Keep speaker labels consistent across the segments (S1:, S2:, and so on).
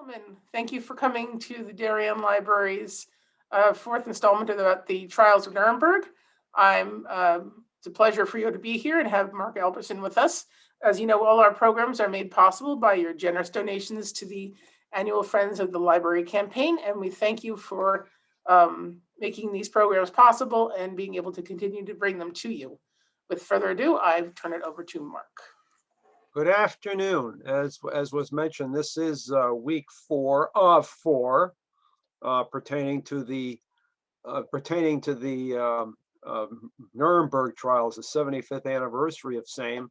S1: Gentlemen, thank you for coming to the Darien Library's fourth installment about the Trials of Nuremberg. It's a pleasure for you to be here and have Mark Albertson with us. As you know, all our programs are made possible by your generous donations to the annual Friends of the Library campaign, and we thank you for making these programs possible and being able to continue to bring them to you. With further ado, I turn it over to Mark.
S2: Good afternoon. As was mentioned, this is week 4 of 4 pertaining to the Nuremberg Trials, the 75th anniversary of same.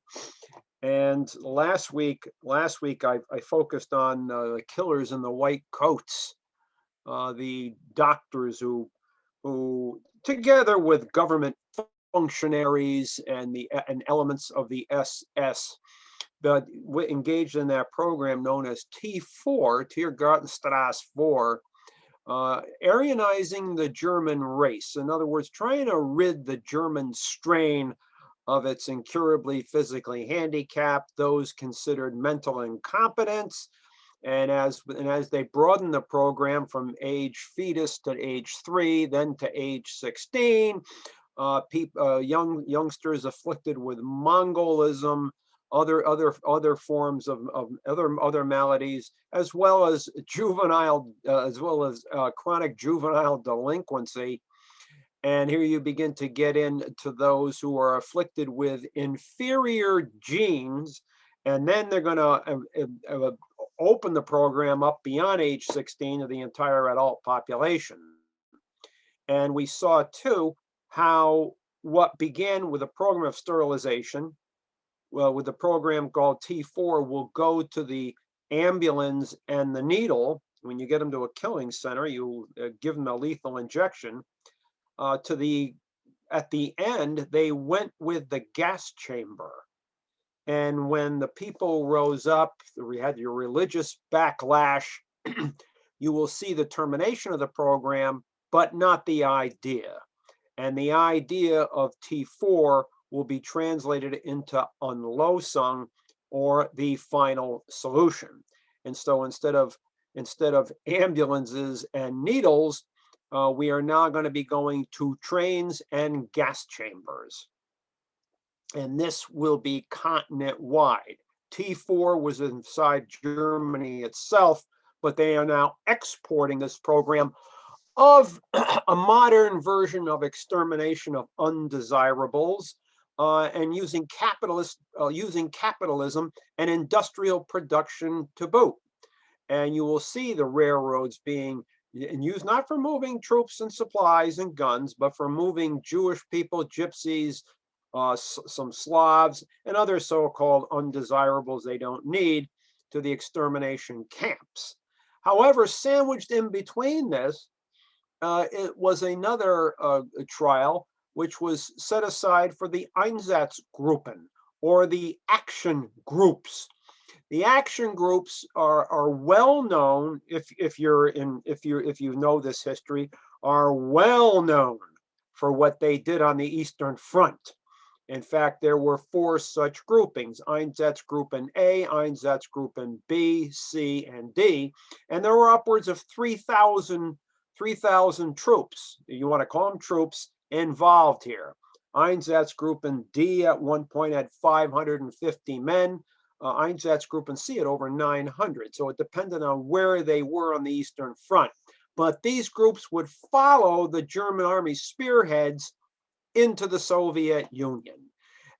S2: And last week I focused on the killers in the white coats, the doctors who together with government functionaries and elements of the SS. But engaged in that program known as T4, Tiergartenstrasse 4, Aryanizing the German race. In other words, trying to rid the German strain of its incurably physically handicapped, those considered mental incompetence. And as they broaden the program from age fetus to age 3, then to age 16, youngsters afflicted with Mongolism, other forms of other maladies, as well as chronic juvenile delinquency. And here you begin to get into those who are afflicted with inferior genes, and then they're going to open the program up beyond age 16 to the entire adult population. And we saw too how what began with a program of sterilization, well, with the program called T4, will go to the ambulance and the needle. When you get them to a killing center, you give them a lethal injection. At the end, they went with the gas chamber. And when the people rose up, we had your religious backlash, you will see the termination of the program, but not the idea. And the idea of T4 will be translated into Unlösung, or the final solution. And so instead of ambulances and needles, we are now going to be going to trains and gas chambers. And this will be continent-wide. T4 was inside Germany itself, but they are now exporting this program of a modern version of extermination of undesirables, and using capitalism and industrial production to boot. And you will see the railroads being used not for moving troops and supplies and guns, but for moving Jewish people, gypsies, some Slavs, and other so-called undesirables they don't need to the extermination camps. However, sandwiched in between this, it was another trial which was set aside for the Einsatzgruppen, or the action groups. The action groups are well known, if you know this history, are well known for what they did on the Eastern Front. In fact, there were 4 such groupings: Einsatzgruppen A, Einsatzgruppen B, C, and D, and there were upwards of 3,000 troops. You want to call them troops involved here. Einsatzgruppen D at one point had 550 men. Einsatzgruppen C at over 900. So it depended on where they were on the Eastern Front. But these groups would follow the German army spearheads into the Soviet Union.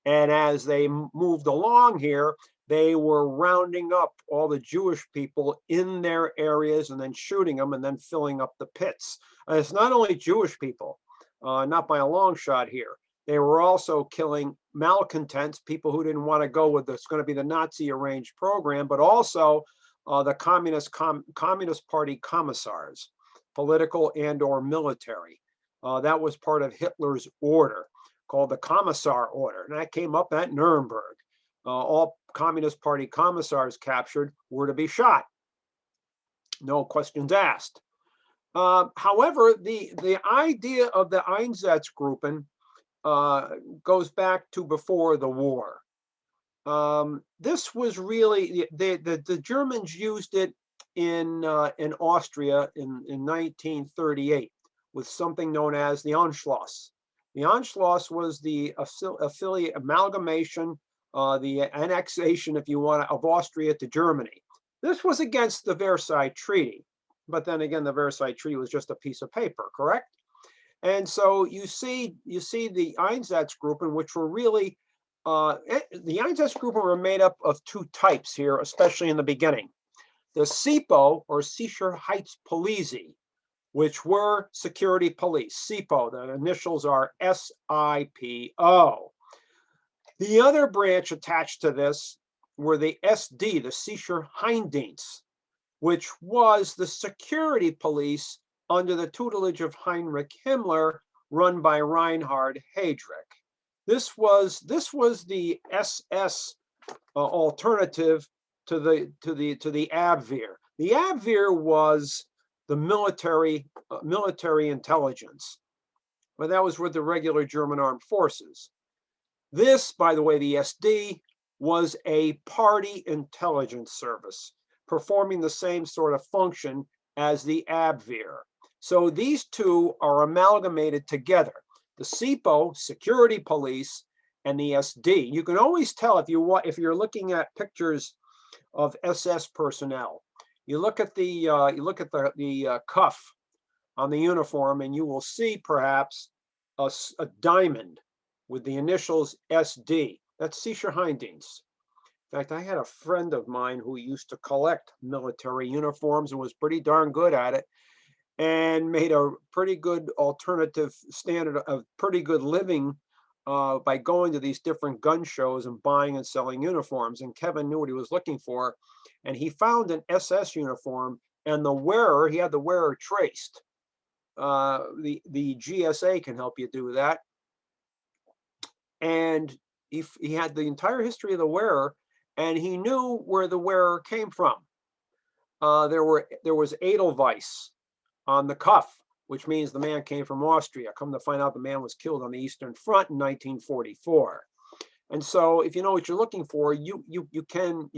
S2: And as they moved along here, they were rounding up all the Jewish people in their areas and then shooting them and then filling up the pits. And it's not only Jewish people, not by a long shot here. They were also killing malcontents, people who didn't want to go with this going to be the Nazi arranged program, but also the Communist Party commissars, political and or military. That was part of Hitler's order called the Commissar Order, and that came up at Nuremberg. All Communist Party commissars captured were to be shot. No questions asked. However, the idea of the Einsatzgruppen goes back to before the war. This was really, the Germans used it in Austria in 1938 with something known as the Anschluss. The Anschluss was the affiliate amalgamation, the annexation, if you want, of Austria to Germany. This was against the Versailles Treaty, but then again, the Versailles Treaty was just a piece of paper, correct? And so you see the Einsatzgruppen, which were really the Einsatzgruppen were made up of two types here, especially in the beginning. The SIPO, or Sicherheitspolizei, which were security police. SIPO, the initials are SIPO. The other branch attached to this were the SD, the Sicherheitsdienst, which was the security police under the tutelage of Heinrich Himmler, run by Reinhard Heydrich. This was the SS alternative to the Abwehr. The Abwehr was the military intelligence, but that was with the regular German armed forces. This, by the way, the SD, was a party intelligence service performing the same sort of function as the Abwehr. So these two are amalgamated together. The SIPO, security police, and the SD. You can always tell if you're looking at pictures of SS personnel. You look at the cuff on the uniform, and you will see perhaps a diamond with the initials SD. That's Sicherheitsdienst. In fact, I had a friend of mine who used to collect military uniforms and was pretty darn good at it, and made a pretty good alternative standard of pretty good living by going to these different gun shows and buying and selling uniforms. And Kevin knew what he was looking for, and he found an SS uniform, and the wearer, he had the wearer traced. The GSA can help you do that. And he had the entire history of the wearer, and he knew where the wearer came from. There was Edelweiss on the cuff, which means the man came from Austria. Come to find out, the man was killed on the Eastern Front in 1944. And so, if you know what you're looking for, you can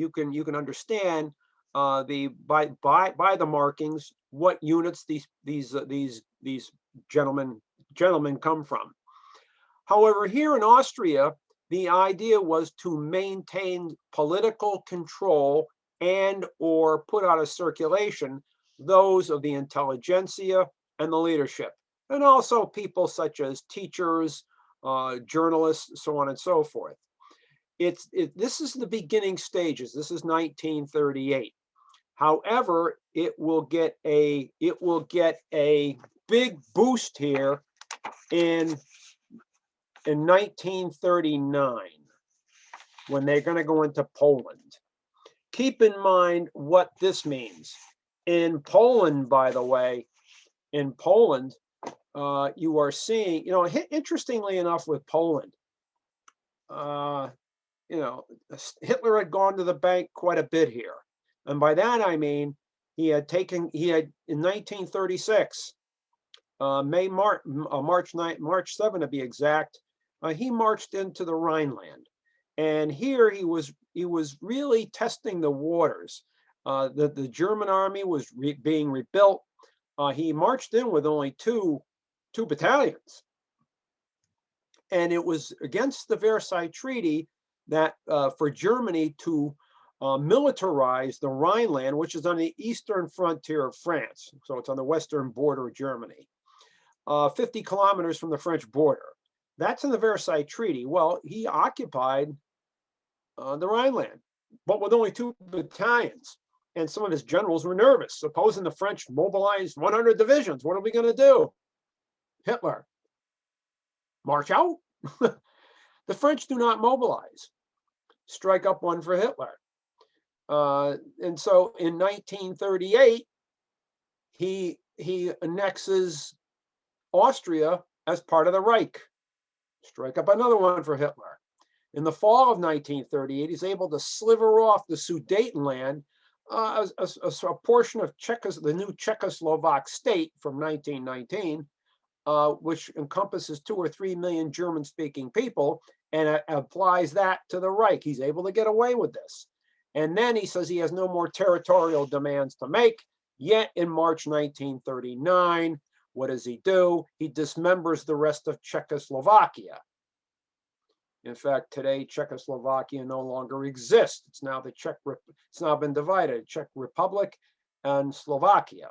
S2: understand by the markings what units these gentlemen come from. However, here in Austria, the idea was to maintain political control and or put out of circulation those of the intelligentsia and the leadership, and also people such as teachers, journalists, so on and so forth. This is the beginning stages. This is 1938. However, it will get a big boost here in 1939 when they're going to go into Poland. Keep in mind what this means. In Poland, by the way, you are seeing, interestingly enough, with Poland, Hitler had gone to the bank quite a bit here. And by that, I mean, he had in 1936, March 7 to be exact, he marched into the Rhineland. And here he was really testing the waters. The German army was being rebuilt. He marched in with only two battalions. And it was against the Versailles Treaty that for Germany to militarize the Rhineland, which is on the eastern frontier of France. So it's on the western border of Germany, 50 kilometers from the French border. That's in the Versailles Treaty. Well, he occupied the Rhineland, but with only 2 battalions. And some of his generals were nervous. Supposing the French mobilized 100 divisions, what are we going to do? Hitler, march out? The French do not mobilize. Strike up one for Hitler. And so in 1938, he annexes Austria as part of the Reich. Strike up another one for Hitler. In the fall of 1938, he's able to sliver off the Sudetenland, a portion of the new Czechoslovak state from 1919, which encompasses 2 or 3 million German-speaking people, and applies that to the Reich. He's able to get away with this. And then he says he has no more territorial demands to make. Yet in March 1939, what does he do? He dismembers the rest of Czechoslovakia. In fact, today Czechoslovakia no longer exists. It's now it's now been divided, Czech Republic and Slovakia.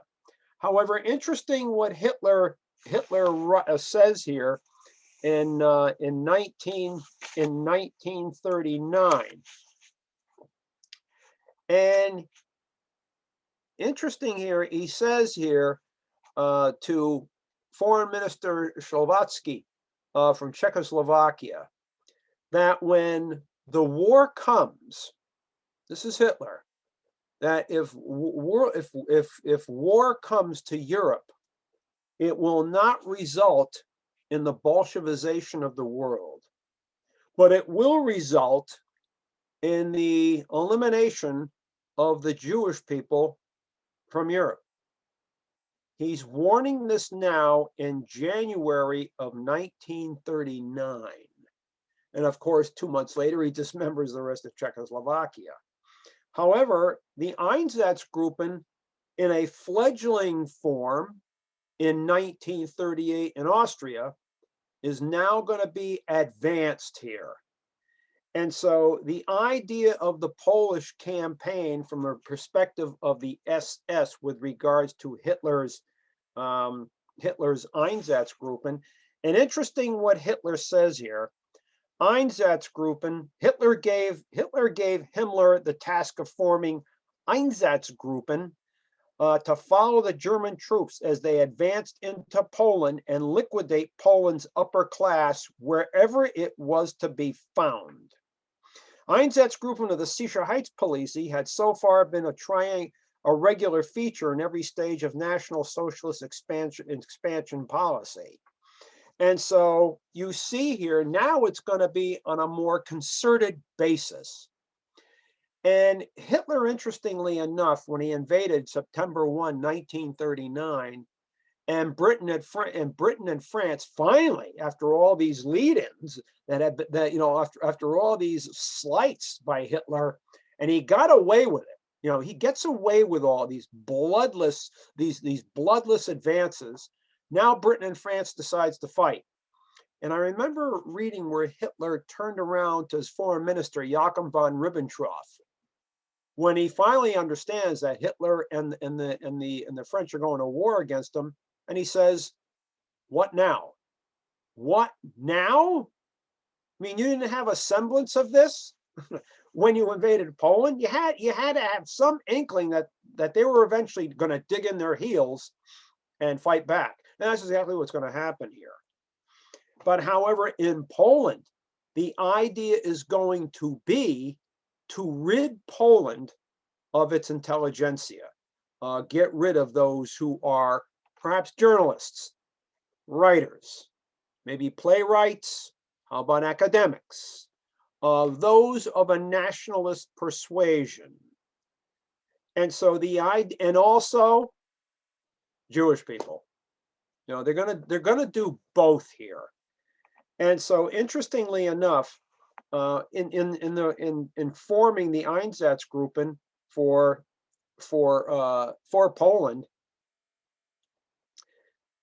S2: However, interesting what Hitler says here in 1939. And interesting here, he says here to Foreign Minister Slovatsky from Czechoslovakia, that when the war comes, this is Hitler, that if war comes to Europe, it will not result in the Bolshevization of the world, but it will result in the elimination of the Jewish people from Europe. He's warning this now in January of 1939. And of course, 2 months later, he dismembers the rest of Czechoslovakia. However, the Einsatzgruppen, in a fledgling form in 1938 in Austria, is now going to be advanced here. And so the idea of the Polish campaign from the perspective of the SS with regards to Hitler's Einsatzgruppen, and interesting what Hitler says here. Einsatzgruppen, Hitler gave Himmler the task of forming Einsatzgruppen to follow the German troops as they advanced into Poland and liquidate Poland's upper class wherever it was to be found. Einsatzgruppen of the Sicherheitspolizei had so far been a regular feature in every stage of National Socialist expansion policy. And so you see here, now it's going to be on a more concerted basis. And Hitler, interestingly enough, when he invaded September 1, 1939, and Britain and France finally, after all these lead-ins after all these slights by Hitler, and he got away with it. He gets away with all these bloodless advances. Now Britain and France decides to fight. And I remember reading where Hitler turned around to his foreign minister, Joachim von Ribbentrop, when he finally understands that Hitler and the French are going to war against him, and he says, "What now? What now? I mean, you didn't have a semblance of this when you invaded Poland. You had to have some inkling that they were eventually going to dig in their heels and fight back." And that's exactly what's going to happen here. But however, in Poland, the idea is going to be to rid Poland of its intelligentsia, get rid of those who are perhaps journalists, writers, maybe playwrights, how about academics, those of a nationalist persuasion. And so and also Jewish people. They're gonna do both here. And so, interestingly enough, in forming the Einsatzgruppen for Poland,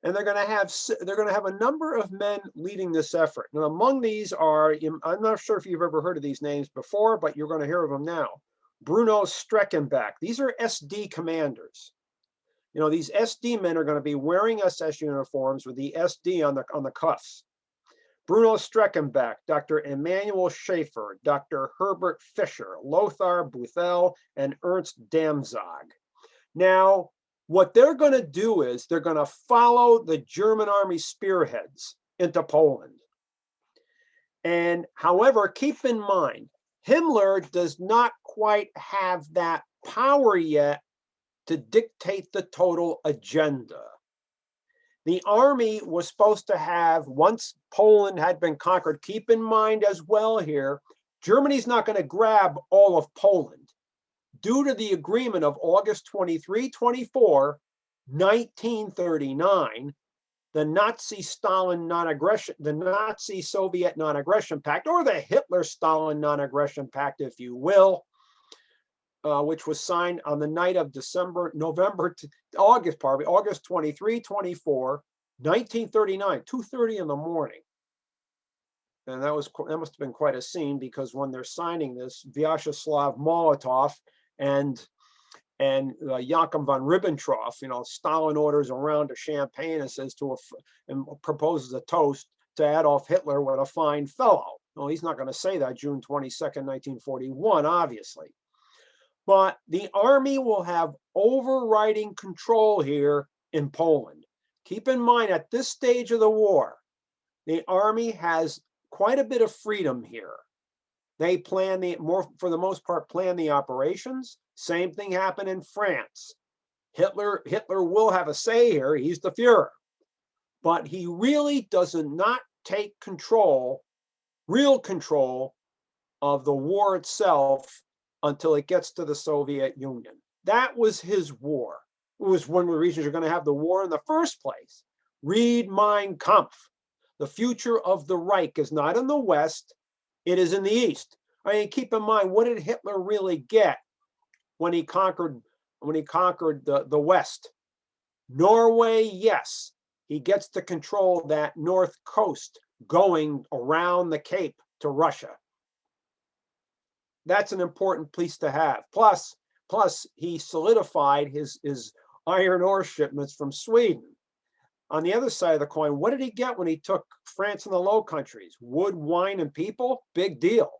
S2: and they're going to have a number of men leading this effort. Now, among these are, I'm not sure if you've ever heard of these names before, but you're going to hear of them now. Bruno Streckenbach. These are SD commanders. These SD men are going to be wearing SS uniforms with the SD on the cuffs. Bruno Streckenbach, Dr. Emanuel Schaefer, Dr. Herbert Fischer, Lothar Buthel, and Ernst Damzag. Now, what they're going to do is they're going to follow the German army spearheads into Poland. And however, keep in mind, Himmler does not quite have that power yet to dictate the total agenda. The army was supposed to have, once Poland had been conquered, keep in mind as well here, Germany's not going to grab all of Poland. Due to the agreement of August 23-24, 1939, the Nazi-Stalin non-aggression, the Nazi-Soviet non-aggression pact, or the Hitler-Stalin non-aggression pact, if you will, which was signed on the night of August 23, 24, 1939, 2:30 in the morning. And that must have been quite a scene, because when they're signing this, Vyacheslav Molotov and Joachim von Ribbentrop, Stalin orders a round of champagne and says and proposes a toast to Adolf Hitler, what a fine fellow. Well, he's not going to say that June 22nd, 1941, obviously. But the army will have overriding control here in Poland. Keep in mind, at this stage of the war, the army has quite a bit of freedom here. They for the most part, plan the operations. Same thing happened in France. Hitler will have a say here. He's the Führer. But he really does not take real control of the war itself until it gets to the Soviet Union. That was his war. It was one of the reasons you're going to have the war in the first place. Read Mein Kampf. The future of the Reich is not in the West, it is in the East. I mean, keep in mind, what did Hitler really get when he conquered the West? Norway, yes. He gets to control that north coast going around the Cape to Russia. That's an important piece to have. Plus he solidified his iron ore shipments from Sweden. On the other side of the coin, what did he get when he took France and the Low Countries? Wood, wine, and people? Big deal.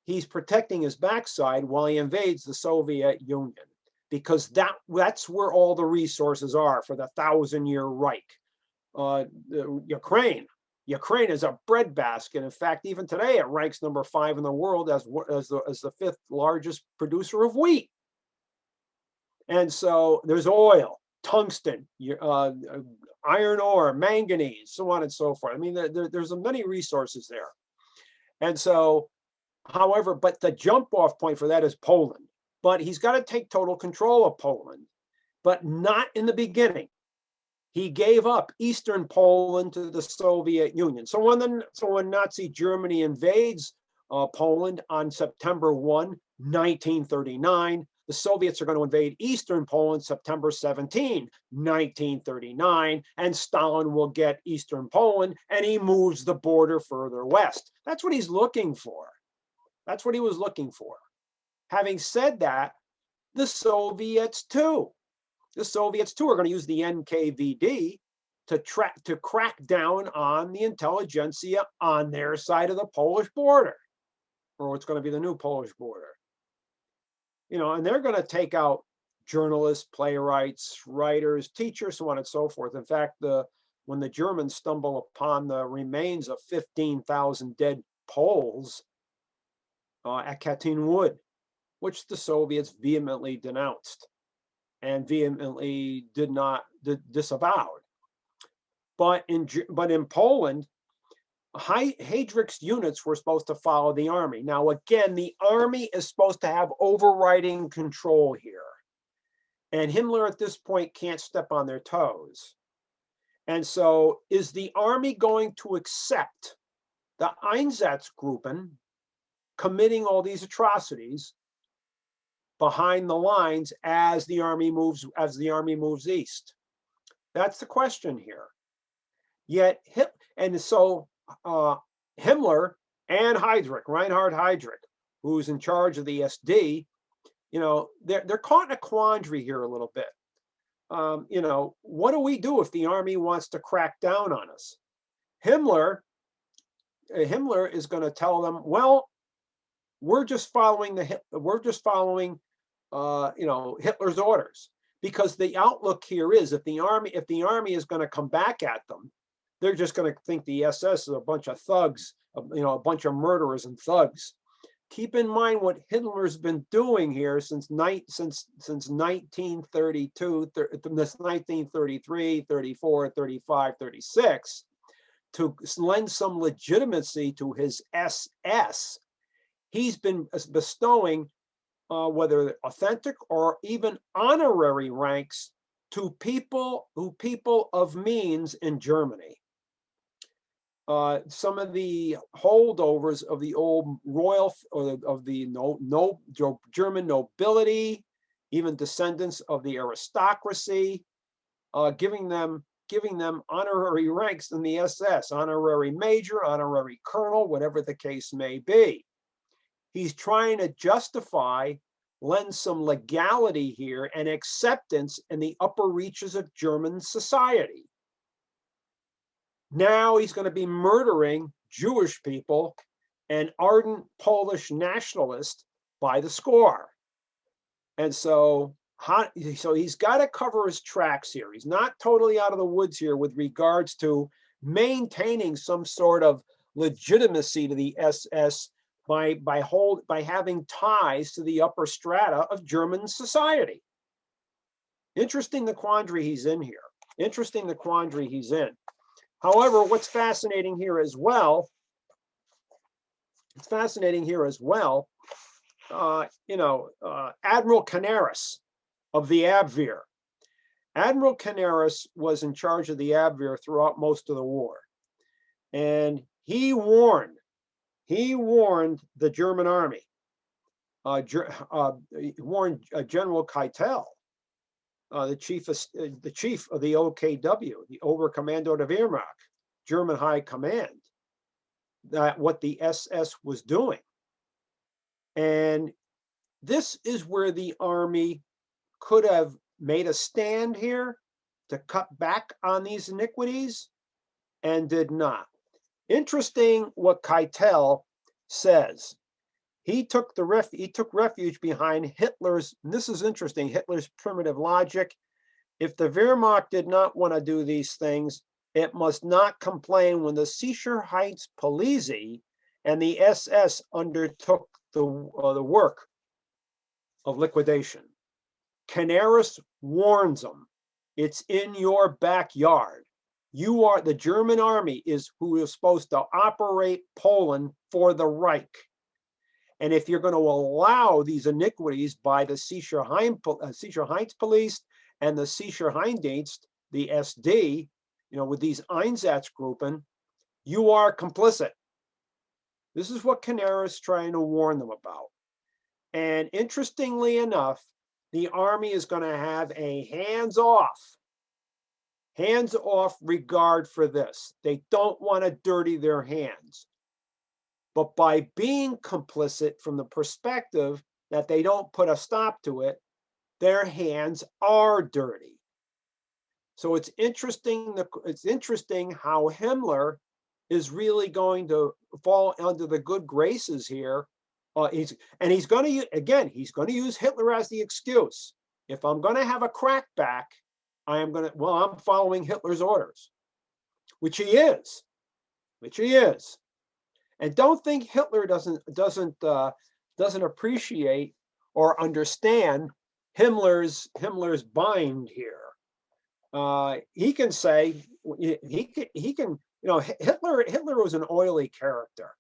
S2: He's protecting his backside while he invades the Soviet Union, because that's where all the resources are for the 1,000-year Reich. Ukraine is a breadbasket. In fact, even today, it ranks number 5 in the world as the 5th largest producer of wheat. And so there's oil, tungsten, iron ore, manganese, so on and so forth. I mean, there's many resources there. And so, however, but the jump off point for that is Poland. But he's got to take total control of Poland, but not in the beginning. He gave up Eastern Poland to the Soviet Union. So when Nazi Germany invades Poland on September 1, 1939, the Soviets are going to invade Eastern Poland September 17, 1939, and Stalin will get Eastern Poland, and he moves the border further west. That's what he's looking for. That's what he was looking for. Having said that, the Soviets too are going to use the NKVD to crack down on the intelligentsia on their side of the Polish border, or what's going to be the new Polish border. And they're going to take out journalists, playwrights, writers, teachers, so on and so forth. In fact, when the Germans stumble upon the remains of 15,000 dead Poles at Katyn Wood, which the Soviets vehemently denounced and vehemently disavowed. But in Poland, Heydrich's units were supposed to follow the army. Now, again, the army is supposed to have overriding control here. And Himmler at this point can't step on their toes. And so is the army going to accept the Einsatzgruppen committing all these atrocities behind the lines as the army moves east? That's the question here. Yet, Himmler and Reinhard Heydrich, who's in charge of the SD, they're caught in a quandary here a little bit. What do we do if the army wants to crack down on us? Himmler is going to tell them, well, we're just following Hitler's orders, because the outlook here is if the army is going to come back at them, they're just going to think the SS is a bunch of thugs, a bunch of murderers and thugs. Keep in mind what Hitler's been doing here since 1932, 1933, 34, 35, 36, to lend some legitimacy to his SS. He's been bestowing whether authentic or even honorary ranks to people of means in Germany. some of the holdovers of the old royal or of the German nobility, even descendants of the aristocracy, giving them honorary ranks in the SS, honorary major, honorary colonel, whatever the case may be. He's trying to justify, lend some legality here and acceptance in the upper reaches of German society. Now he's going to be murdering Jewish people and ardent Polish nationalists by the score. And so he's got to cover his tracks here. He's not totally out of the woods here with regards to maintaining some sort of legitimacy to the SS by having ties to the upper strata of German society. Interesting the quandary he's in here. Interesting the quandary he's in. However, what's fascinating here as well, Admiral Canaris of the Abwehr. Admiral Canaris was in charge of the Abwehr throughout most of the war. And he warned the German army, warned General Keitel, the chief of the OKW, the Oberkommando der Wehrmacht, German High Command, that what the SS was doing. And this is where the army could have made a stand here to cut back on these iniquities and did not. Interesting what Keitel says. He took refuge behind Hitler's, and this is interesting, Hitler's primitive logic. If the Wehrmacht did not want to do these things, it must not complain when the Sicherheitspolizei and the SS undertook the work of liquidation. Canaris warns them, it's in your backyard. The German army is who is supposed to operate Poland for the Reich. And if you're going to allow these iniquities by the Sicherheitspolizei and the Sicherheitsdienst, the SD, with these Einsatzgruppen, you are complicit. This is what Canaris is trying to warn them about. And interestingly enough, the army is going to have a hands-off regard for this. They don't want to dirty their hands. But by being complicit from the perspective that they don't put a stop to it, their hands are dirty. So it's interesting how Himmler is really going to fall under the good graces here. He's going to use Hitler as the excuse. If I'm going to have a crackback, I'm following Hitler's orders, which he is. And don't think Hitler doesn't appreciate or understand Himmler's bind here. He can say Hitler was an oily character.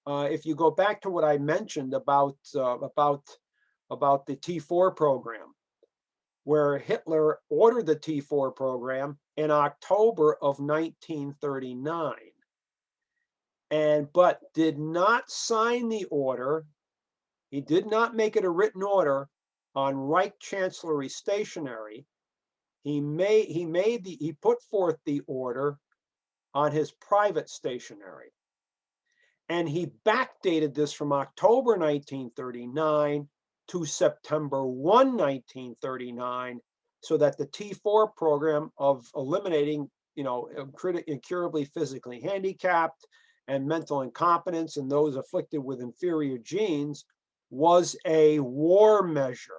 S2: If you go back to what I mentioned about the T4 program, where Hitler ordered the T4 program in October of 1939. But did not sign the order. He did not make it a written order on Reich Chancellery stationery. He put forth the order on his private stationery. And he backdated this from October 1939 to September 1, 1939, so that the T4 program of eliminating, incurably physically handicapped and mental incompetence and those afflicted with inferior genes was a war measure.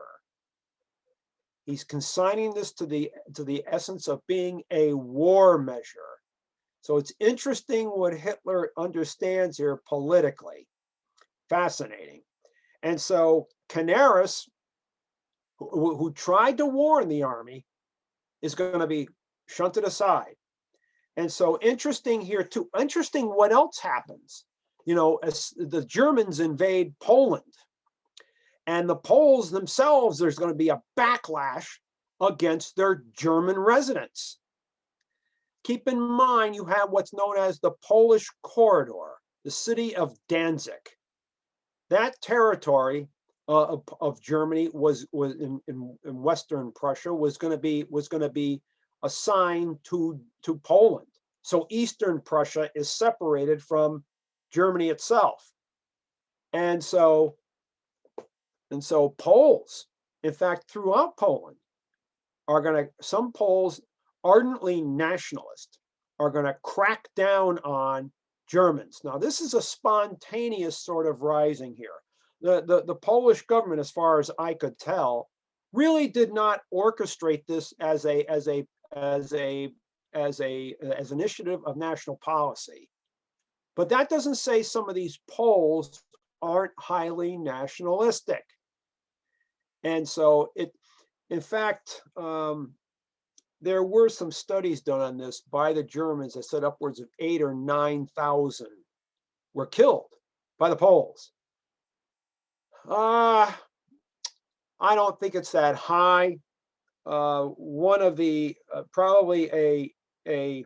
S2: He's consigning this to the essence of being a war measure. So it's interesting what Hitler understands here politically. Fascinating. And so Canaris, who tried to warn the army, is going to be shunted aside. And so interesting here too. Interesting what else happens. As the Germans invade Poland, and the Poles themselves, there's going to be a backlash against their German residents. keep in mind you have what's known as the Polish corridor, the city of Danzig. That territory of Germany was in Western Prussia was going to be assigned to Poland. So Eastern Prussia is separated from Germany itself. And so Poles, in fact, throughout Poland, some Poles, ardently nationalist, are going to crack down on Germans. Now, this is a spontaneous sort of rising here. The Polish government, as far as I could tell, really did not orchestrate this as an initiative of national policy. But that doesn't say some of these Poles aren't highly nationalistic. And so in fact, there were some studies done on this by the Germans that said upwards of 8,000 or 9,000 were killed by the Poles. I don't think it's that high. One of the probably a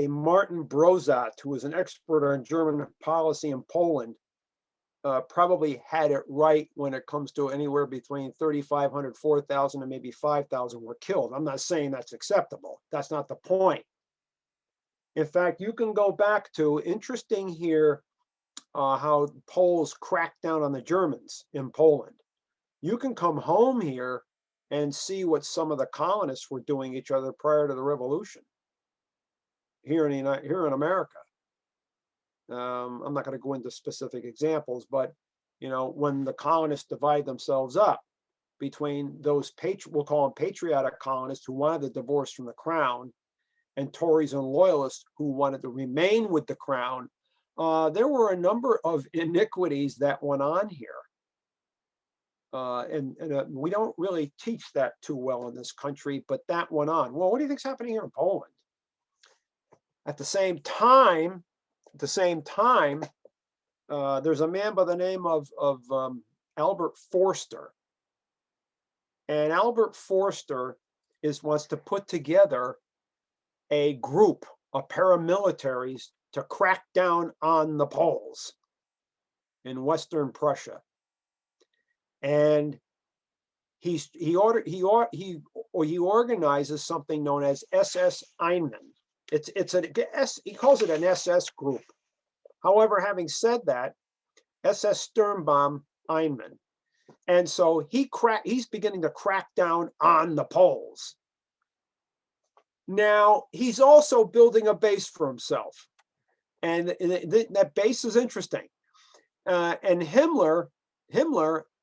S2: Martin Brozat, who was an expert on German policy in Poland, probably had it right when it comes to anywhere between 3,500, 4,000, and maybe 5,000 were killed. I'm not saying that's acceptable. That's not the point. In fact, you can go back to, interesting here, how Poles cracked down on the Germans in Poland. You can come home here and see what some of the colonists were doing each other prior to the revolution here in America. I'm not going to go into specific examples, but when the colonists divide themselves up between those we'll call them patriotic colonists who wanted the divorce from the crown, and Tories and loyalists who wanted to remain with the crown, there were a number of iniquities that went on here. And we don't really teach that too well in this country, but that went on. Well, what do you think's happening here in Poland? At the same time, there's a man by the name of Albert Forster. And Albert Forster wants to put together a group of paramilitaries to crack down on the Poles in Western Prussia. And he organizes something known as SS Einsatzgruppen. He calls it an SS group. However, having said that, SS Sturmbahn Einman. And so he's beginning to crack down on the Poles. Now, he's also building a base for himself. And that base is interesting. And Himmler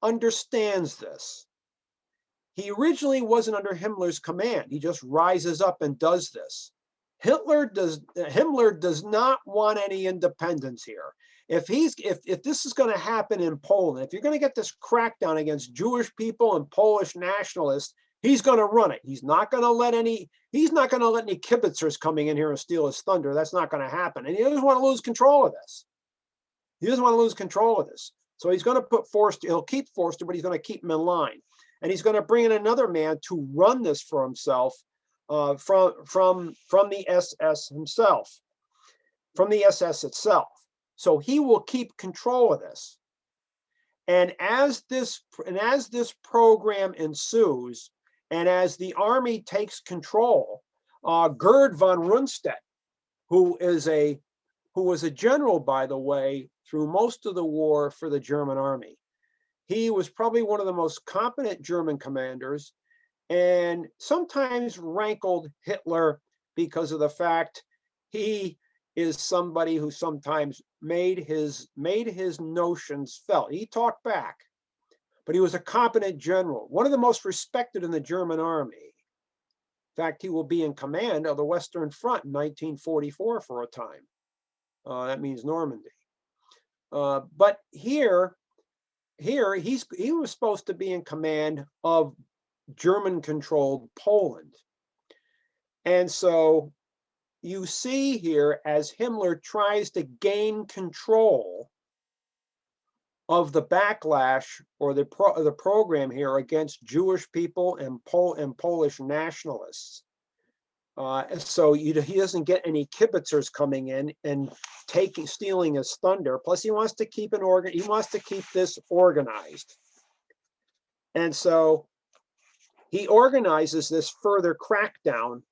S2: understands this. He originally wasn't under Himmler's command. He just rises up and does this. Himmler does not want any independence here. If this is going to happen in Poland, if you're going to get this crackdown against Jewish people and Polish nationalists, he's going to run it. He's not going to let any kibitzers coming in here and steal his thunder. That's not going to happen. And he doesn't want to lose control of this. So he's going to put Forster, he'll keep Forster, but he's going to keep him in line. And he's going to bring in another man to run this for himself, from the SS himself, from the SS itself. So he will keep control of this. And as this program ensues, and as the army takes control, Gerd von Rundstedt, who was a general, by the way, through most of the war for the German army. He was probably one of the most competent German commanders, and sometimes rankled Hitler because of the fact he is somebody who sometimes made his notions felt. He talked back, but he was a competent general, one of the most respected in the German army. In fact, he will be in command of the Western Front in 1944 for a time. That means Normandy. But here he was supposed to be in command of German-controlled Poland. And so you see here, as Himmler tries to gain control of the backlash or the program here against Jewish people and Polish nationalists, So he doesn't get any kibitzers coming in and stealing his thunder. Plus, he wants to keep this organized, and so he organizes this further crackdown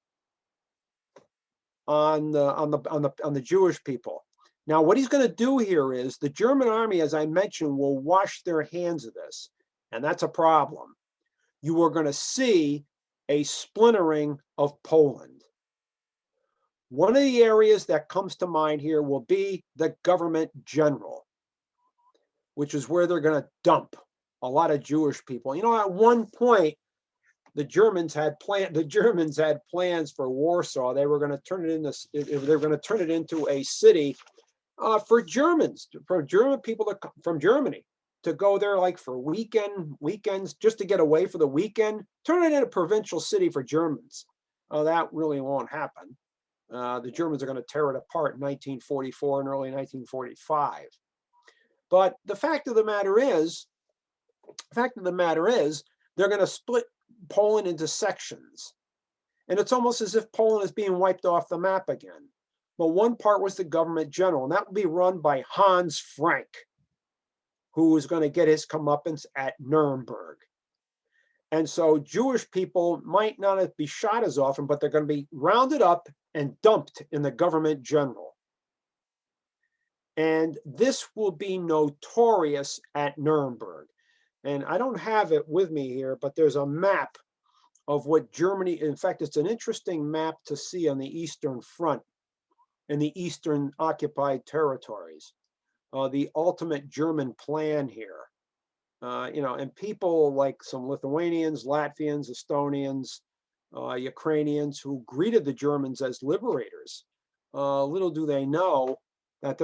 S2: on the Jewish people. Now, what he's going to do here is the German army, as I mentioned, will wash their hands of this, and that's a problem. You are going to see a splintering of Poland. One of the areas that comes to mind here will be the government general, which is where they're going to dump a lot of Jewish people. You know, at one point, the Germans had plans for Warsaw. They were going to turn it into a city for Germans, for German people from Germany to go there like for weekends, just to get away for the weekend. Turn it into a provincial city for Germans. Oh, that really won't happen. The Germans are going to tear it apart in 1944 and early 1945. But the fact of the matter is, they're going to split Poland into sections. And it's almost as if Poland is being wiped off the map again. But one part was the government general, and that will be run by Hans Frank, who is going to get his comeuppance at Nuremberg. And so Jewish people might not be shot as often, but they're going to be rounded up and dumped in the government general. And this will be notorious at Nuremberg. And I don't have it with me here, but there's a map of what Germany, in fact, it's an interesting map to see on the Eastern Front in the Eastern occupied territories. The ultimate German plan here. And people like some Lithuanians, Latvians, Estonians, Ukrainians who greeted the Germans as liberators. Little do they know that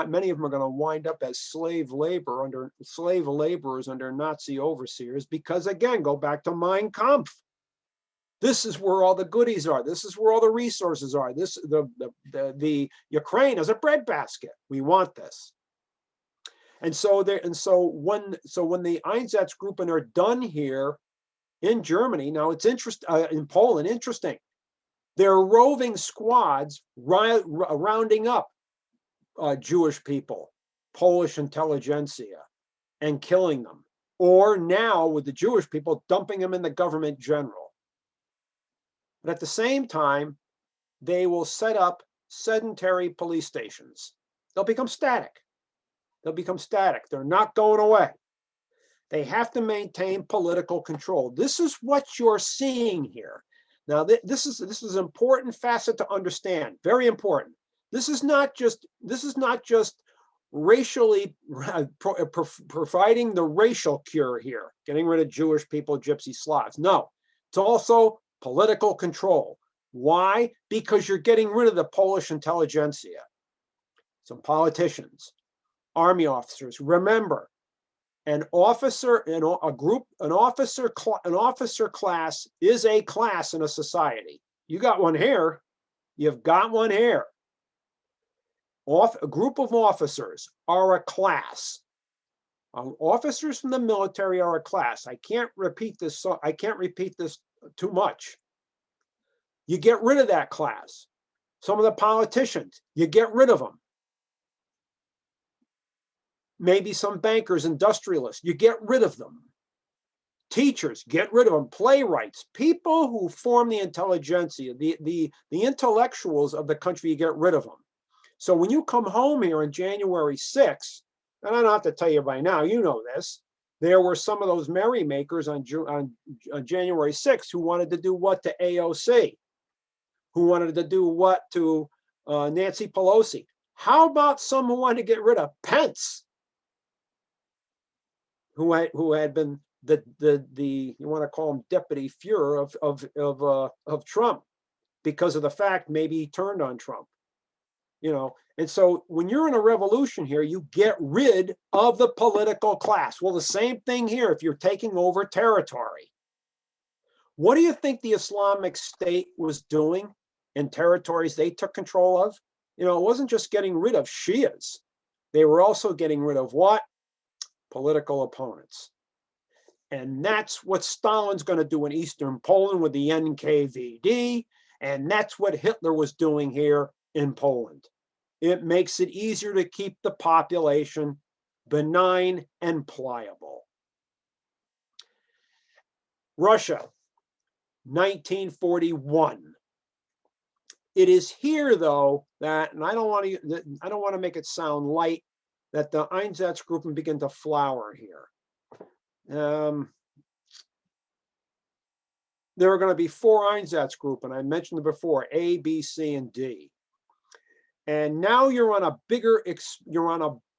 S2: many of them are going to wind up as slave laborers under Nazi overseers, because again, go back to Mein Kampf. This is where all the goodies are. This is where all the resources are. The Ukraine is a breadbasket. We want this. And so when the Einsatzgruppen are done here in Germany, now it's in Poland, interesting. They're roving squads rounding up Jewish people, Polish intelligentsia, and killing them. Or now with the Jewish people, dumping them in the government general. But at the same time, they will set up sedentary police stations. They'll become static. They're not going away. They have to maintain political control. This is what you're seeing here. Now, this is an important facet to understand. Very important. This is not just racially providing the racial cure here, getting rid of Jewish people, Gypsy Slavs. No, it's also political control. Why? Because you're getting rid of the Polish intelligentsia, some politicians, army officers. Remember, an officer class is a class in a society. You got one here. You've got one here. A group of officers are a class. Officers from the military are a class. I can't repeat this too much. You get rid of that class. Some of the politicians, you get rid of them. Maybe some bankers, industrialists, you get rid of them. Teachers, get rid of them. Playwrights, people who form the intelligentsia, the intellectuals of the country, you get rid of them. So when you come home here on January 6th, and I don't have to tell you by now, you know this, there were some of those merrymakers on January 6th who wanted to do what to AOC, who wanted to do what to Nancy Pelosi. How about some who wanted to get rid of Pence, who had been the you want to call him deputy Fuhrer of Trump, because of the fact maybe he turned on Trump, And so when you're in a revolution here, you get rid of the political class. Well, the same thing here if you're taking over territory. What do you think the Islamic State was doing in territories they took control of? It wasn't just getting rid of Shias. They were also getting rid of what? Political opponents. And that's what Stalin's going to do in Eastern Poland with the NKVD. And that's what Hitler was doing here in Poland. It makes it easier to keep the population benign and pliable. Russia, 1941. It is here, though, that, and I don't want to make it sound light, that the Einsatzgruppen begin to flower here. There are going to be 4 Einsatzgruppen. I mentioned it before: A, B, C, and D. And now you're on a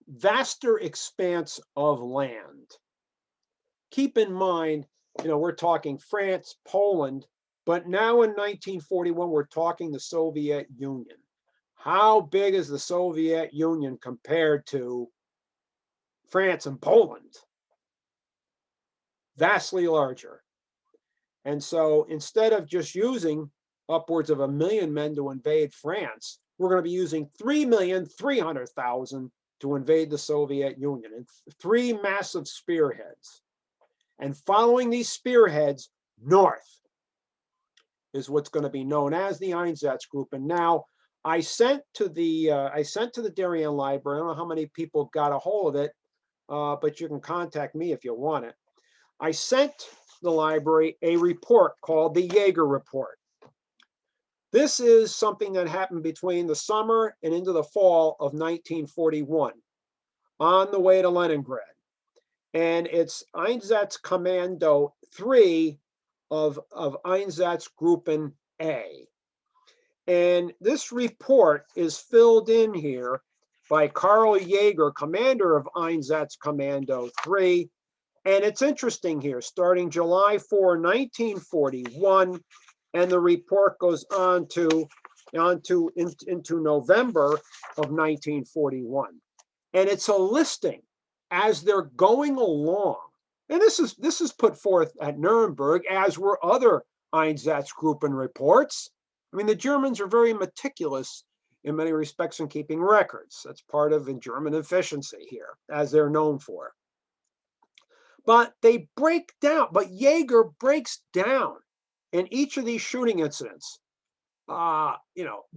S2: vaster expanse of land. Keep in mind, we're talking France, Poland, but now in 1941, we're talking the Soviet Union. How big is the Soviet Union compared to France and Poland? Vastly larger. And so instead of just using upwards of 1 million men to invade France, we're going to be using 3,300,000 to invade the Soviet Union, and 3 massive spearheads. And following these spearheads north is what's going to be known as the Einsatzgruppen. And now I sent to the Darien Library. I don't know how many people got a hold of it, but you can contact me if you want it. I sent the library a report called the Yeager Report. This is something that happened between the summer and into the fall of 1941 on the way to Leningrad. And it's Einsatz Commando 3 of Einsatzgruppen A. And this report is filled in here by Karl Yeager, commander of Einsatz Commando 3. And it's interesting here, starting July 4, 1941, and the report goes on into November of 1941. And it's a listing as they're going along. And this is put forth at Nuremberg, as were other Einsatzgruppen reports. I mean, the Germans are very meticulous in many respects in keeping records. That's part of German efficiency here, as they're known for. But they break down, but Yeager breaks down in each of these shooting incidents, the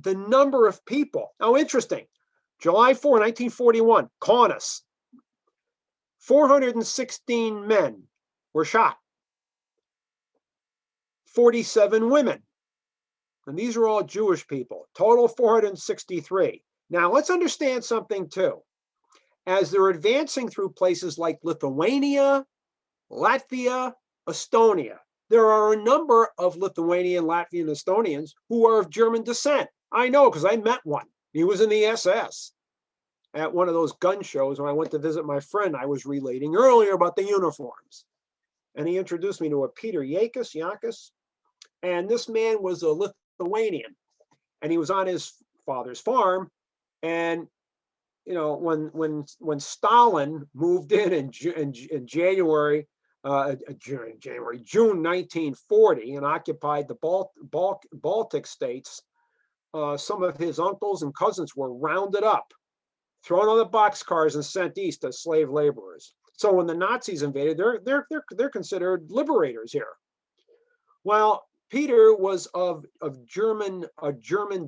S2: number of people. Now, interesting, July 4, 1941, Kaunas, 416 men were shot, 47 women. And these are all Jewish people, total 463. Now, let's understand something too. As they're advancing through places like Lithuania, Latvia, Estonia, there are a number of Lithuanian, Latvian, Estonians who are of German descent. I know, because I met one. He was in the SS. At one of those gun shows when I went to visit my friend, I was relating earlier about the uniforms. And he introduced me to a Peter Yakas. And this man was a Lithuanian. And he was on his father's farm. And when Stalin moved in June 1940, and occupied the Baltic states, some of his uncles and cousins were rounded up, thrown on the boxcars, and sent east as slave laborers. So when the Nazis invaded, they're considered liberators here. Well, Peter was of German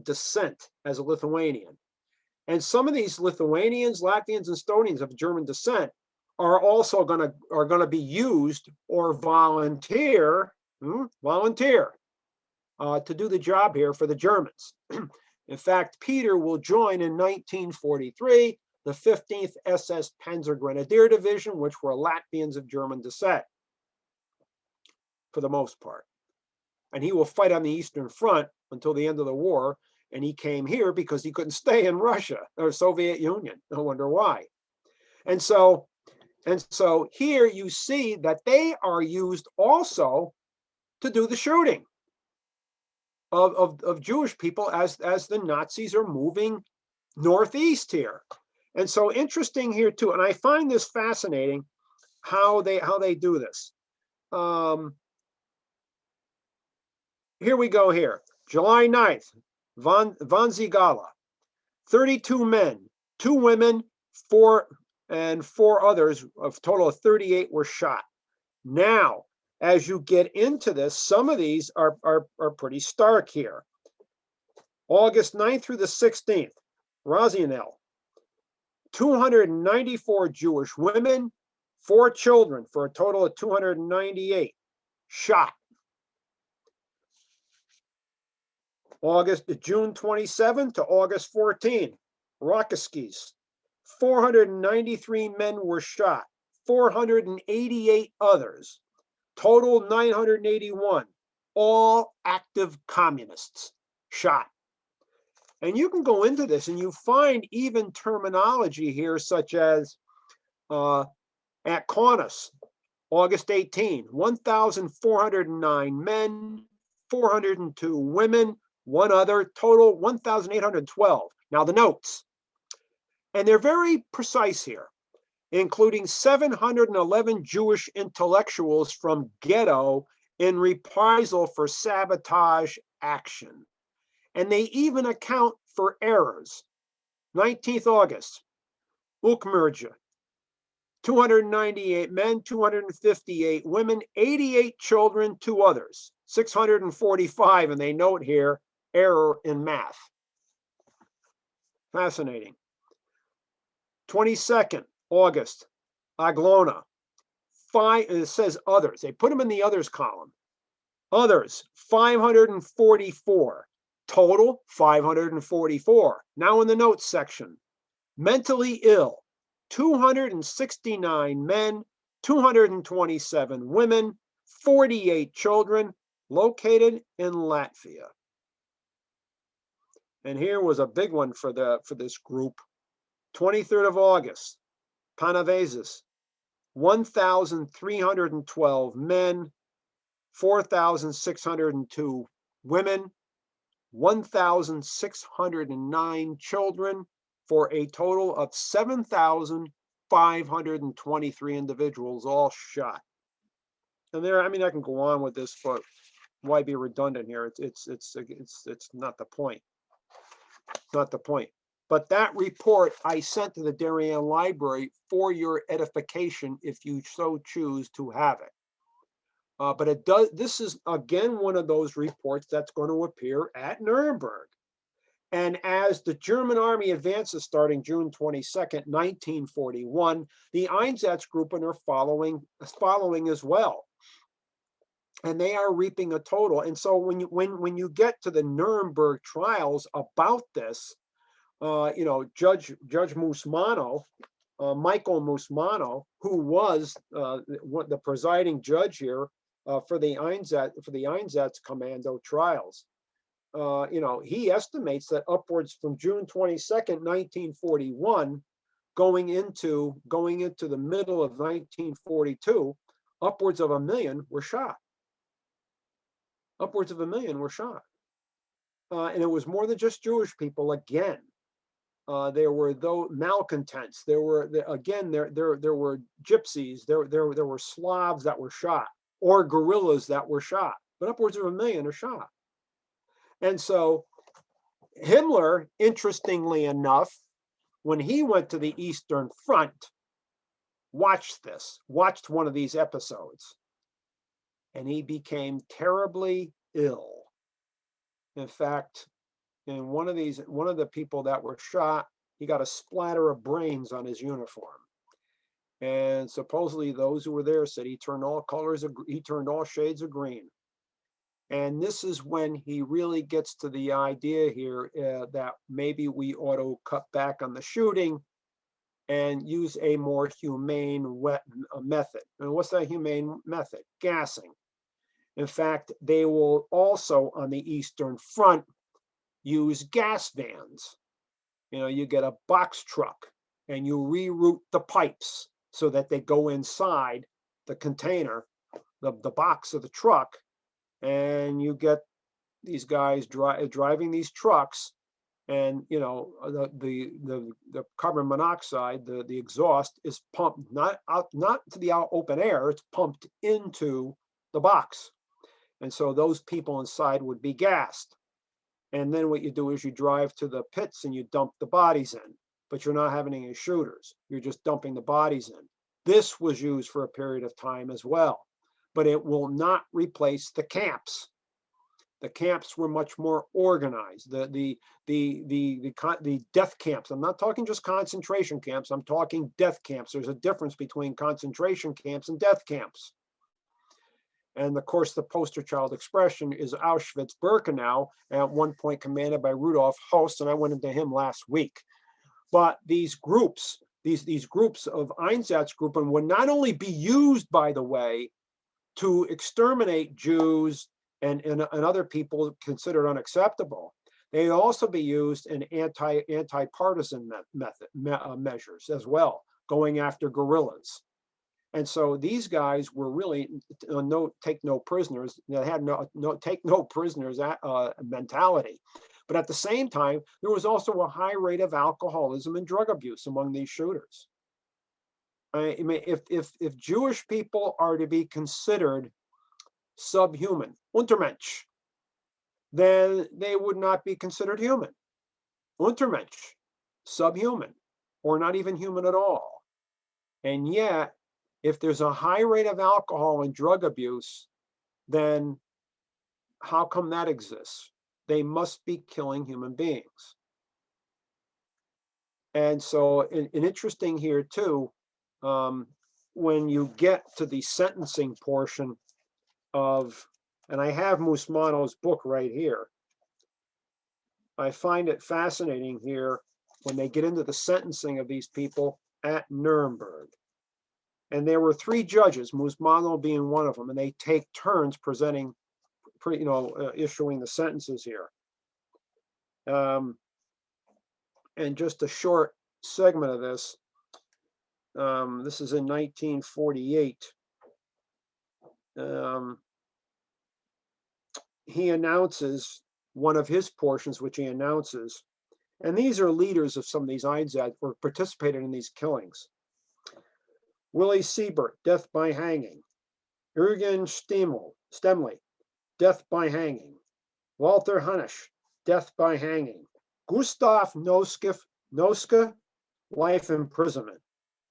S2: descent as a Lithuanian. And some of these Lithuanians, Latvians, and Estonians of German descent are also going to be used or volunteer to do the job here for the Germans. In fact, Peter will join in 1943 the 15th SS Panzer Grenadier Division, which were Latvians of German descent for the most part. And he will fight on the Eastern Front until the end of the war. And he came here because he couldn't stay in Russia or Soviet Union. No wonder why. And so here you see that they are used also to do the shooting of Jewish people as the Nazis are moving northeast here. And so interesting here too, and I find this fascinating how they do this. Here we go here. July 9th, Vanzigala, 32 men, 2 women, 4 others, of total of 38 were shot. Now, as you get into this, some of these are pretty stark here. August 9th through the 16th, Rossignol, 294 Jewish women, 4 children, for a total of 298 shot. June 27 to August 14, Rokiskis, 493 men were shot, 488 others, total 981, all active communists shot. And you can go into this and you find even terminology here, such as at Kaunas, August 18, 1,409 men, 402 women, 1 other, total 1,812. Now the notes, and they're very precise here, including 711 Jewish intellectuals from ghetto in reprisal for sabotage action. And they even account for errors. 19th August, Ukmerja, 298 men, 258 women, 88 children, 2 others, 645, and they note here, error in math. Fascinating. 22nd August, Aglona, 5, it says others. They put them in the others column. Others, 544. Total, 544. Now in the notes section, mentally ill, 269 men, 227 women, 48 children, located in Latvia. And here was a big one for this group. 23rd of August, Panavezis, 1,312 men, 4,602 women, 1,609 children, for a total of 7,523 individuals, all shot. And there, I mean, I can go on with this, but why be redundant here? It's not the point. It's not the point. But that report I sent to the Darien Library for your edification, if you so choose to have it. But it does. This is again one of those reports that's going to appear at Nuremberg. And as the German army advances starting June 22nd, 1941, the Einsatzgruppen are following as well. And they are reaping a total. And so when you get to the Nuremberg trials about this, Judge Musmano, Michael Musmano, who was the presiding judge here for the Einsatz Commando trials, he estimates that upwards from June 22nd, 1941, going into the middle of 1942, upwards of 1 million were shot. Upwards of 1 million were shot. And it was more than just Jewish people again. There were malcontents. There were gypsies. There were Slavs that were shot, or guerrillas that were shot. But upwards of 1 million are shot. And so Himmler, interestingly enough, when he went to the Eastern Front, watched one of these episodes, and he became terribly ill. In fact, in one of the people that were shot, he got a splatter of brains on his uniform. And supposedly those who were there said he turned all shades of green. And this is when he really gets to the idea here that maybe we ought to cut back on the shooting and use a more humane method. And what's that humane method? Gassing. In fact, they will also on the Eastern Front use gas vans. You get a box truck and you reroute the pipes so that they go inside the container, the box of the truck, and you get these guys driving these trucks, and the carbon monoxide, the exhaust is pumped not to the open air, it's pumped into the box. And so those people inside would be gassed. And then what you do is you drive to the pits and you dump the bodies in, but you're not having any shooters. You're just dumping the bodies in. This was used for a period of time as well, but it will not replace the camps. The camps were much more organized. The death camps. I'm not talking just concentration camps. I'm talking death camps. There's a difference between concentration camps and death camps. And of course, the poster child expression is Auschwitz-Birkenau, at one point commanded by Rudolf Höss, and I went into him last week. But these groups, these groups of Einsatzgruppen would not only be used, by the way, to exterminate Jews and other people considered unacceptable. They also be used in anti-partisan measures as well, going after guerrillas. And so these guys were really take no prisoners. They had take no prisoners mentality. But at the same time, there was also a high rate of alcoholism and drug abuse among these shooters. I mean, if Jewish people are to be considered subhuman, Untermensch, then they would not be considered human. Untermensch, subhuman, or not even human at all. And yet, if there's a high rate of alcohol and drug abuse, then how come that exists? They must be killing human beings. And so, and interesting here too, when you get to the sentencing portion of, and I have Musmano's book right here. I find it fascinating here when they get into the sentencing of these people at Nuremberg. And there were 3 judges, Musmano being one of them, and they take turns presenting, issuing the sentences here. And just a short segment of this. This is in 1948. He announces one of his portions, which he announces, and these are leaders of some of these Einsatz who participated in these killings. Willie Siebert, death by hanging. Eugen Stemley, death by hanging. Walter Hanisch, death by hanging. Gustav Noske, life imprisonment.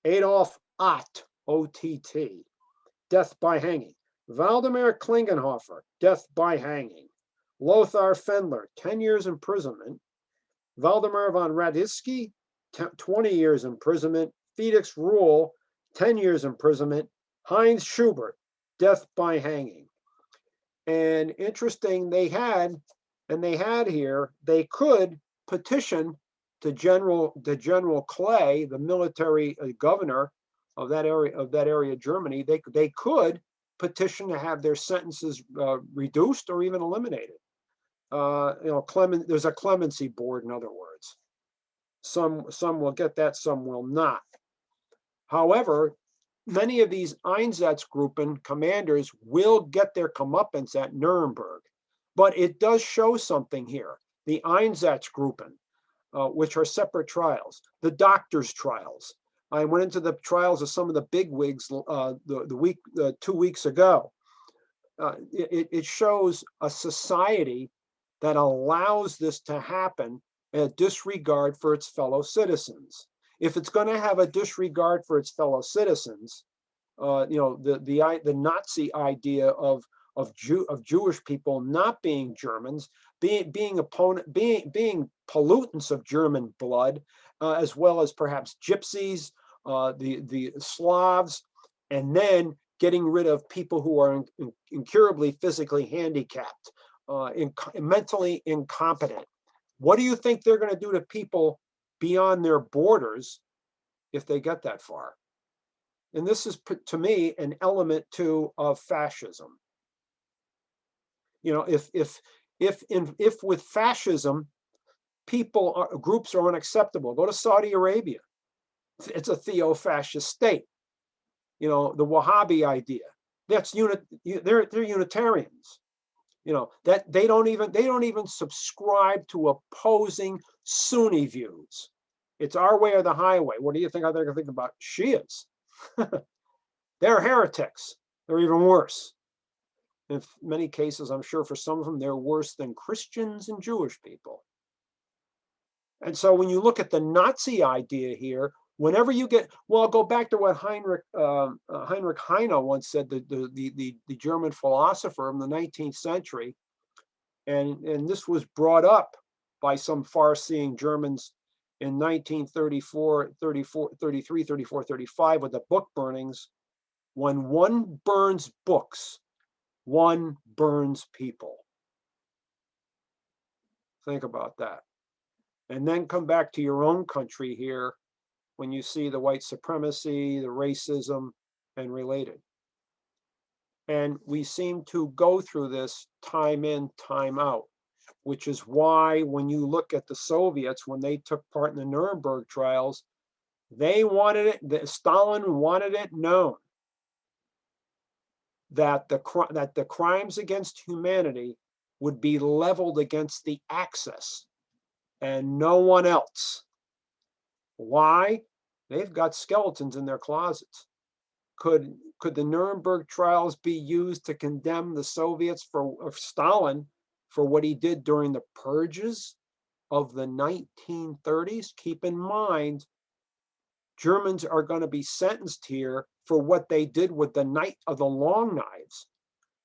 S2: Adolf Ott, O-T-T, death by hanging. Waldemar Klingenhofer, death by hanging. Lothar Fendler, 10 years imprisonment. Waldemar von Radziski, 20 years imprisonment. Felix Ruhl, 10 years imprisonment. Heinz Schubert, death by hanging. And interesting, they could petition to General Clay, the military governor of that area of Germany. They could petition to have their sentences reduced or even eliminated. There's a clemency board, in other words. Some will get that, some will not. However, many of these Einsatzgruppen commanders will get their comeuppance at Nuremberg. But it does show something here. The Einsatzgruppen, which are separate trials, the doctors' trials. I went into the trials of some of the bigwigs 2 weeks ago. It shows a society that allows this to happen in a disregard for its fellow citizens. If it's going to have a disregard for its fellow citizens, the Nazi idea of Jewish people not being Germans, being pollutants of German blood, as well as perhaps gypsies, the Slavs, and then getting rid of people who are incurably physically handicapped, mentally incompetent. What do you think they're going to do to people beyond their borders if they get that far? And this is, to me, an element too of fascism. If with fascism, groups are unacceptable, go to Saudi Arabia. It's a theo-fascist state. The Wahhabi idea. They're Unitarians. That they don't even subscribe to opposing Sunni views. It's our way or the highway. What do you think they're going to think about Shias? They're heretics. They're even worse. In many cases, I'm sure for some of them, they're worse than Christians and Jewish people. And so when you look at the Nazi idea here, whenever you get, well, I'll go back to what Heinrich Heine once said, the German philosopher in the 19th century. And this was brought up by some far-seeing Germans in 1934, 34, 33, 34, 35 with the book burnings. When one burns books, one burns people. Think about that. And then come back to your own country here when you see the white supremacy, the racism, and related. And we seem to go through this time in, time out, which is why when you look at the Soviets, when they took part in the Nuremberg trials, they wanted it, Stalin wanted it known that the crimes against humanity would be leveled against the Axis and no one else. Why? They've got skeletons in their closets. Could the Nuremberg trials be used to condemn the Soviets or Stalin for what he did during the purges of the 1930s? Keep in mind, Germans are going to be sentenced here for what they did with the Night of the Long Knives,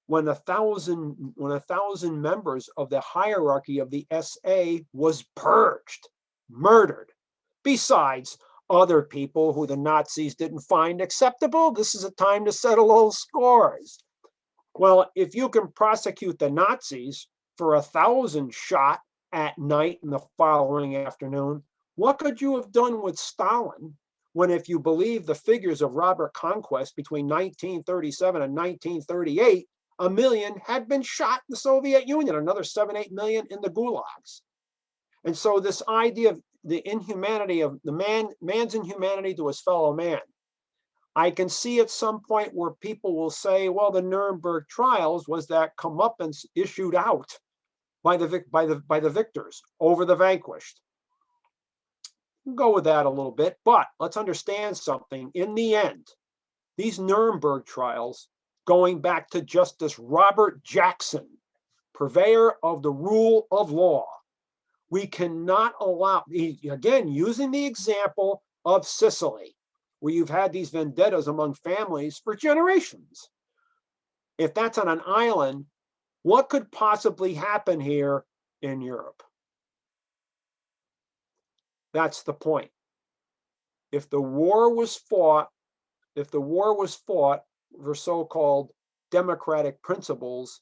S2: when 1,000 members of the hierarchy of the SA was purged, murdered, besides other people who the Nazis didn't find acceptable. This is a time to settle old scores. Well, if you can prosecute the Nazis for 1,000 shot at night and the following afternoon, what could you have done with Stalin when, if you believe the figures of Robert Conquest, between 1937 and 1938, 1 million had been shot in the Soviet Union, another 7-8 million in the gulags. And so this idea of the inhumanity of the man's inhumanity to his fellow man, I can see at some point where people will say, well, the Nuremberg trials was that comeuppance issued out by the victors over the vanquished. Go with that a little bit, but let's understand something. In the end, these Nuremberg trials, going back to Justice Robert Jackson, purveyor of the rule of law, we cannot allow, again, using the example of Sicily, where you've had these vendettas among families for generations. If that's on an island, what could possibly happen here in Europe? That's the point. If the war was fought for so-called democratic principles,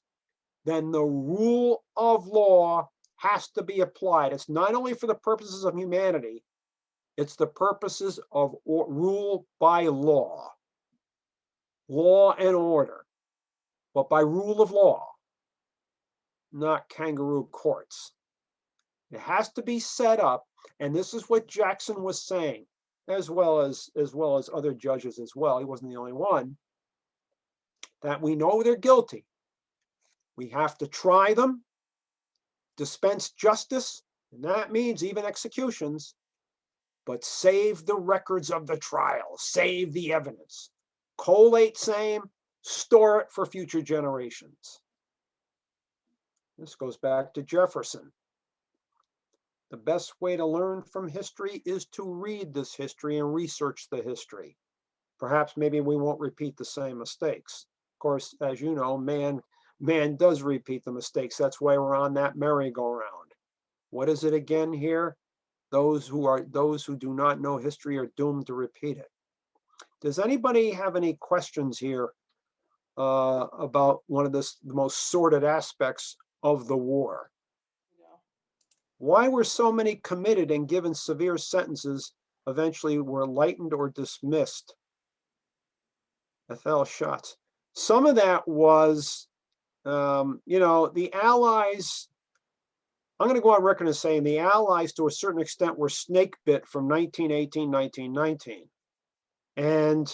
S2: then the rule of law has to be applied. It's not only for the purposes of humanity, it's the purposes of rule by law, law and order, but by rule of law, not kangaroo courts. It has to be set up, and this is what Jackson was saying, as well as other judges as well. He wasn't the only one. That we know they're guilty. We have to try them, dispense justice, and that means even executions, but save the records of the trial, save the evidence, collate same, store it for future generations. This goes back to Jefferson. The best way to learn from history is to read this history and research the history. Perhaps maybe we won't repeat the same mistakes. Of course, as you know, man does repeat the mistakes. That's why we're on that merry-go-round. What is it again here? Those who do not know history are doomed to repeat it. Does anybody have any questions here about one of the most sordid aspects of the war? Why were so many committed and given severe sentences eventually were lightened or dismissed? Ethel Schatz. Some of that was, the Allies, I'm going to go on record as saying the Allies to a certain extent were snake bit from 1918, 1919. And,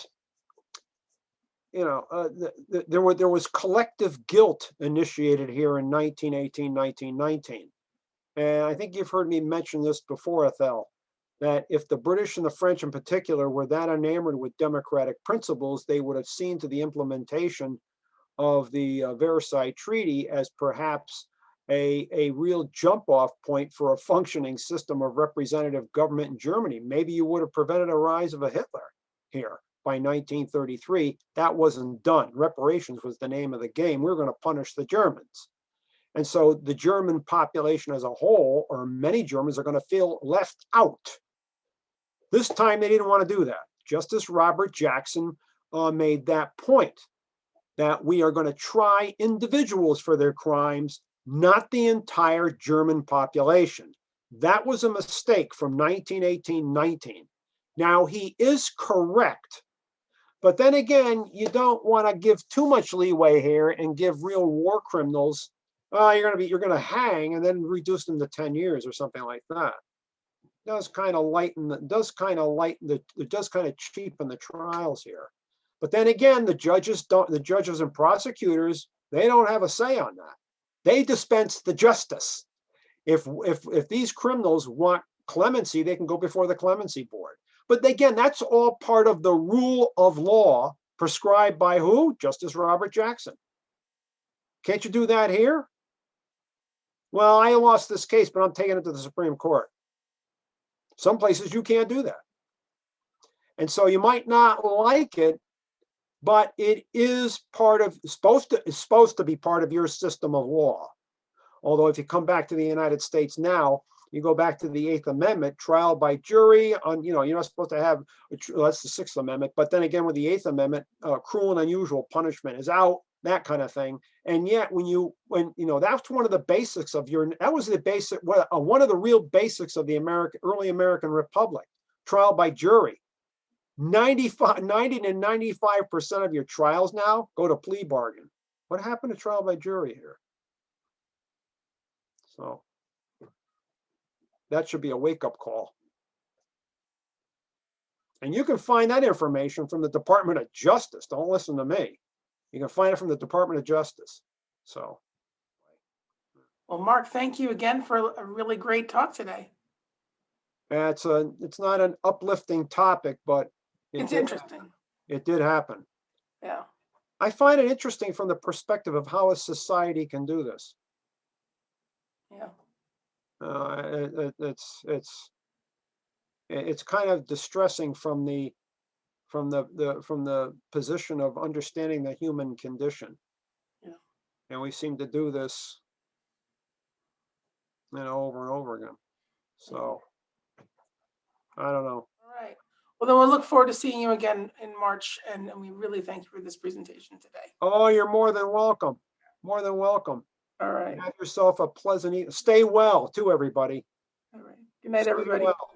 S2: there was collective guilt initiated here in 1918, 1919. And I think you've heard me mention this before, Ethel, that if the British and the French in particular were that enamored with democratic principles, they would have seen to the implementation of the Versailles Treaty as perhaps a real jump-off point for a functioning system of representative government in Germany. Maybe you would have prevented a rise of a Hitler here by 1933. That wasn't done. Reparations was the name of the game. We were going to punish the Germans. And so the German population as a whole, or many Germans, are going to feel left out. This time they didn't want to do that. Justice Robert Jackson made that point, that we are going to try individuals for their crimes, not the entire German population. That was a mistake from 1918-19. Now, he is correct, but then again, you don't want to give too much leeway here and give real war criminals, you're going to hang and then reduce them to 10 years or something like that. It does kind of cheapen the trials here. But then again, the judges and prosecutors, they don't have a say on that. They dispense the justice. If these criminals want clemency, they can go before the clemency board. But again, that's all part of the rule of law prescribed by who? Justice Robert Jackson. Can't you do that here? Well, I lost this case, but I'm taking it to the Supreme Court. Some places you can't do that. And so you might not like it, but it is supposed to be part of your system of law. Although if you come back to the United States now, you go back to the 8th Amendment, trial by jury, you're not supposed to have, that's the 6th Amendment, but then again with the 8th Amendment, cruel and unusual punishment is out, that kind of thing. And yet that's one of the basics of one of the real basics of the early American Republic, trial by jury. 90 to 95% of your trials now go to plea bargain. What happened to trial by jury here? So that should be a wake-up call. And you can find that information from the Department of Justice. Don't listen to me. You can find it from the Department of Justice. So.
S1: Well, Mark, thank you again for a really great talk today.
S2: It's not an uplifting topic, but
S1: it's interesting.
S2: It did happen.
S1: Yeah.
S2: I find it interesting from the perspective of how a society can do this.
S1: Yeah.
S2: It's kind of distressing from the position of understanding the human condition.
S1: Yeah.
S2: And we seem to do this, over and over again. So I don't know.
S1: All right. Well, then we'll look forward to seeing you again in March, and we really thank you for this presentation today.
S2: Oh, you're more than welcome. More than welcome.
S1: All right.
S2: Have yourself a pleasant evening. Stay well, too, everybody.
S1: All right. Good night, everybody.
S2: Stay well.